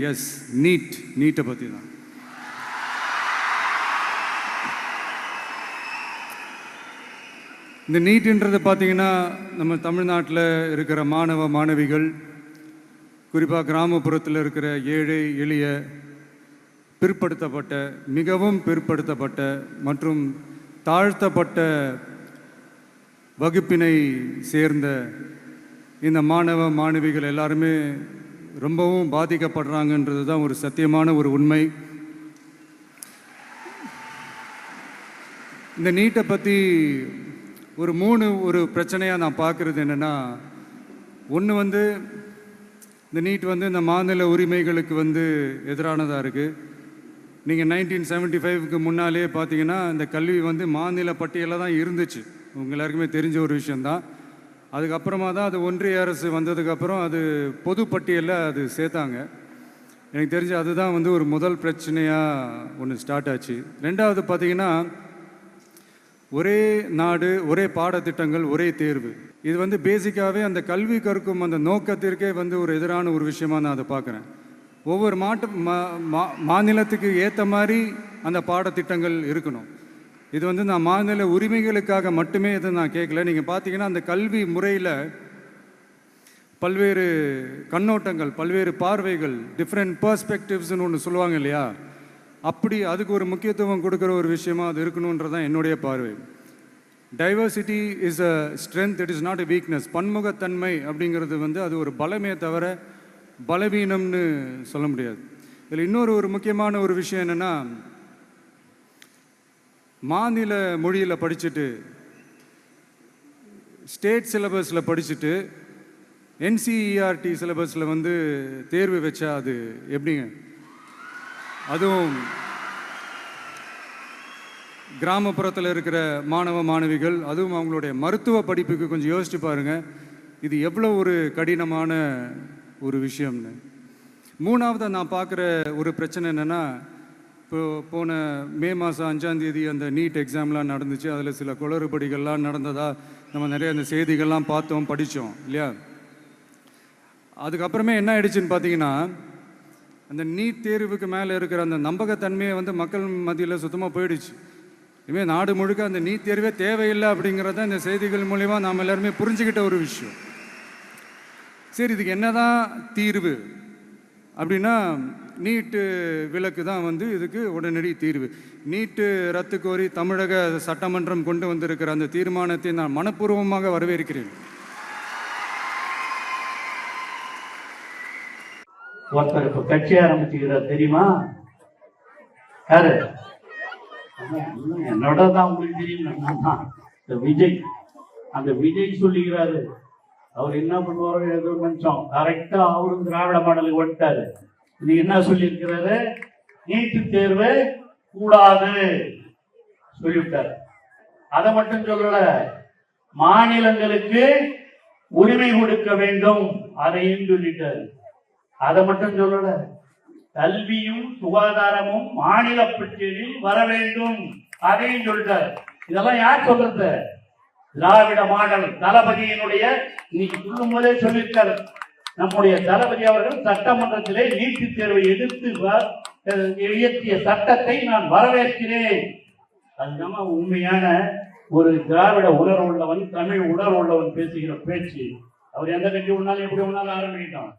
S, நீட்டை பற்றி தான். இந்த நீட்டுன்றது பார்த்தீங்கன்னா நம்ம தமிழ்நாட்டில் இருக்கிற மாணவ மாணவிகள், குறிப்பாக கிராமப்புறத்தில் இருக்கிற ஏழை எளிய பிற்படுத்தப்பட்ட, மிகவும் பிற்படுத்தப்பட்ட மற்றும் தாழ்த்தப்பட்ட வகுப்பினை சேர்ந்த இந்த மாணவ மாணவிகள் எல்லாருமே ரொம்பவும் பாதிக்கப்படுறாங்கன்றது தான் ஒரு சத்தியமான ஒரு உண்மை. இந்த நீட்டை பற்றி ஒரு பிரச்சனையாக நான் பார்க்குறது என்னென்னா, ஒன்று இந்த நீட் இந்த மாநில உரிமைகளுக்கு எதிரானதாக இருக்குது. நீங்கள் 1975க்கு முன்னாலே பார்த்தீங்கன்னா இந்த கல்வி மாநில பட்டியலில் தான் இருந்துச்சு. உங்கள் எல்லாருக்குமே தெரிஞ்ச ஒரு விஷயந்தான். அதுக்கப்புறமா தான் அது ஒன்றிய அரசு வந்ததுக்கப்புறம் அது பொது பட்டியலில் அது சேர்த்தாங்க. எனக்கு தெரிஞ்சு அதுதான் ஒரு முதல் பிரச்சனையாக ஒன்று ஸ்டார்ட் ஆச்சு. ரெண்டாவது பார்த்தீங்கன்னா, ஒரே நாடு, ஒரே பாடத்திட்டங்கள், ஒரே தேர்வு. இது பேசிக்காகவே அந்த கல்வி கற்கும் அந்த நோக்கத்திற்கே ஒரு எதிரான ஒரு விஷயமா நான் அதை பார்க்குறேன். ஒவ்வொரு மாநிலத்துக்கு ஏற்ற மாதிரி அந்த பாடத்திட்டங்கள் இருக்கணும். இது நான் மாநில உரிமைகளுக்காக மட்டுமே இதை நான் கேட்கல. நீங்கள் பார்த்தீங்கன்னா அந்த கல்வி முறையில் பல்வேறு கண்ணோட்டங்கள், பல்வேறு பார்வைகள், டிஃப்ரெண்ட் பர்ஸ்பெக்டிவ்ஸ்னு ஒன்று சொல்லுவாங்க இல்லையா, அப்படி அதுக்கு ஒரு முக்கியத்துவம் கொடுக்குற ஒரு விஷயமா அது இருக்கணுன்றது தான் என்னுடைய பார்வை. Diversity is a strength, it is not a weakness. பன்முகத்தன்மை அப்படிங்கிறது அது ஒரு பலமே தவிர பலவீனம்னு சொல்ல முடியாது. இதில் இன்னொரு முக்கியமான ஒரு விஷயம் என்னென்னா, மாநில மொழியில் படிச்சுட்டு, ஸ்டேட் சிலபஸில் படிச்சுட்டு, NCERT சிலபஸில் தேர்வு வச்சா அது எப்படிங்க? அதுவும் கிராமப்புறத்தில் இருக்கிற மாணவ மாணவிகள், அதுவும் அவங்களுடைய மருத்துவ படிப்புக்கு கொஞ்சம் யோசிச்சு பாருங்கள், இது எவ்வளோ ஒரு கடினமான ஒரு விஷயம்னு. மூணாவது நான் பார்க்குற ஒரு பிரச்சனை என்னென்னா, போன மே மாதம் 5ஆம் தேதி அந்த நீட் எக்ஸாம்லாம் நடந்துச்சு. அதில் சில குளறுபடிகள்லாம் நடந்ததாக நம்ம நிறைய அந்த செய்திகள்லாம் பார்த்தோம், படித்தோம் இல்லையா. அதுக்கப்புறமே என்ன ஆயிடுச்சுன்னு பார்த்தீங்கன்னா, அந்த நீட் தேர்வுக்கு மேலே இருக்கிற அந்த நம்பகத்தன்மையை மக்கள் மத்தியில் சுத்தமாக போயிடுச்சு. இனிமேல் நாடு முழுக்க அந்த நீட் தேர்வே தேவையில்லை அப்படிங்கிறத இந்த செய்திகள் மூலிமா நாம் எல்லாருமே புரிஞ்சுக்கிட்ட ஒரு விஷயம். சரி, இதுக்கு என்ன தான் தீர்வு அப்படின்னா, நீட்டு விலக்கு தான் இதுக்கு உடனடி தீர்வு. நீட்டு ரத்து கோரி தமிழக சட்டமன்றம் கொண்டு வந்திருக்கிற அந்த தீர்மானத்தை நான் மனப்பூர்வமாக வரவேற்கிறேன். ஒருத்தர் இப்ப கட்சி ஆரம்பிச்சுக்கிறார் தெரியுமா? யாரு? என்னோட தான் உங்களுக்கு தெரியும். விஜய், அந்த விஜய் சொல்லிக்கிறாரு. அவர் என்ன பண்ணுவாரோ ஏதோ நினைச்சோம், கரெக்டா அவரும் திராவிட மாடலுக்கு வந்துட்டாரு. நீ என்ன சொல்லியிருக்கிறாரு? நீட்டு தேர்வு கூடாது சொல்லிவிட்டார். அதை மட்டும் சொல்லல, மாநிலங்களுக்கு உரிமை கொடுக்க வேண்டும் அதையும் சொல்லிட்டாரு. அதை மட்டும் சொல்லல, கல்வியும் சுகாதாரமும் மாநில பட்டியலில் வர வேண்டும் அதையும் சொல்லிட்டார். இதெல்லாம் யார் சொல்றது? திராவிட மாடல் தளபதியினுடைய, இன்னைக்கு சொல்லும் போதே சொல்லியிருக்காரு, நம்முடைய தளபதி அவர்கள் சட்டமன்றத்திலே நீட்டு தேர்வை எதிர்த்து இயற்றிய சட்டத்தை நான் வரவேற்கிறேன். அதுதான் உண்மையான ஒரு திராவிட உணர்வு உள்ளவன், தமிழ் உணர்வு உள்ளவன் பேசுகிற பேச்சு. அவர் எந்த கட்சி ஒன்னாலும் எப்படி ஒன்னாலும் ஆரம்பிக்கிட்டோம்.